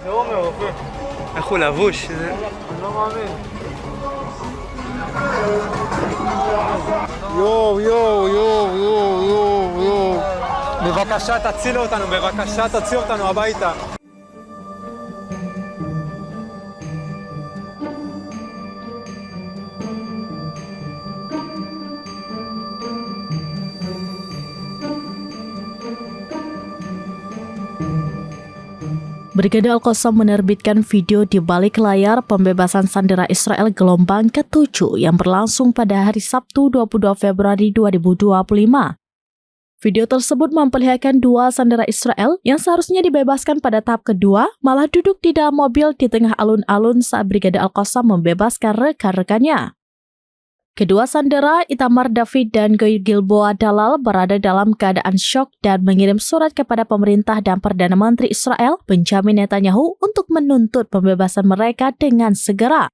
עומר, אחי. איך הוא לבוש? אני לא מאמין. יואו, יואו, יואו, יואו, יואו, יואו. בבקשה תצילו אותנו, בבקשה תציל אותנו הביתה. Brigade Al-Qassam menerbitkan video di balik layar pembebasan sandera Israel gelombang ke-7 yang berlangsung pada hari Sabtu 22 Februari 2025. Video tersebut memperlihatkan dua sandera Israel yang seharusnya dibebaskan pada tahap kedua malah duduk di dalam mobil di tengah alun-alun saat Brigade Al-Qassam membebaskan rekan-rekannya. Kedua sandera, Itamar David dan Goy Gilboa Dalal, berada dalam keadaan syok dan mengirim surat kepada pemerintah dan Perdana Menteri Israel, Benjamin Netanyahu, untuk menuntut pembebasan mereka dengan segera.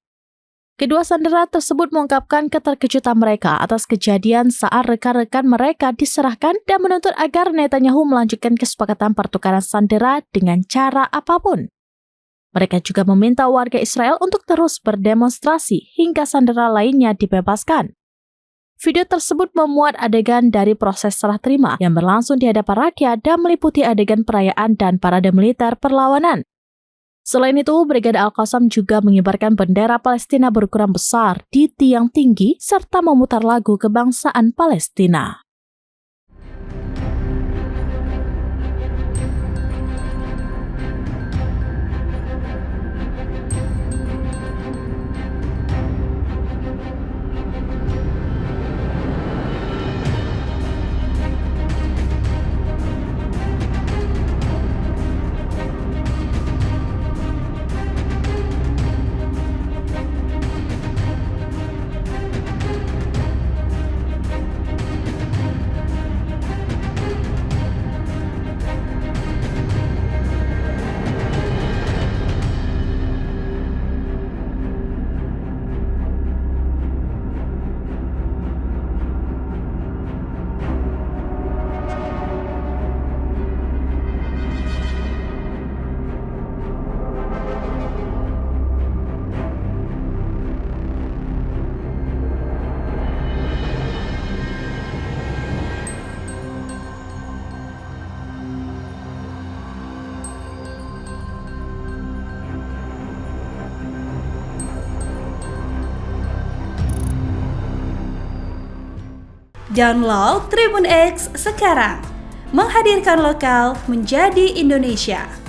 Kedua sandera tersebut mengungkapkan keterkejutan mereka atas kejadian saat rekan-rekan mereka diserahkan dan menuntut agar Netanyahu melanjutkan kesepakatan pertukaran sandera dengan cara apapun. Mereka juga meminta warga Israel untuk terus berdemonstrasi hingga sandera lainnya dibebaskan. Video tersebut memuat adegan dari proses serah terima yang berlangsung di hadapan rakyat dan meliputi adegan perayaan dan parade militer perlawanan. Selain itu, Brigade Al-Qassam juga mengibarkan bendera Palestina berukuran besar di tiang tinggi serta memutar lagu kebangsaan Palestina. Download Tribun X sekarang, menghadirkan lokal menjadi Indonesia.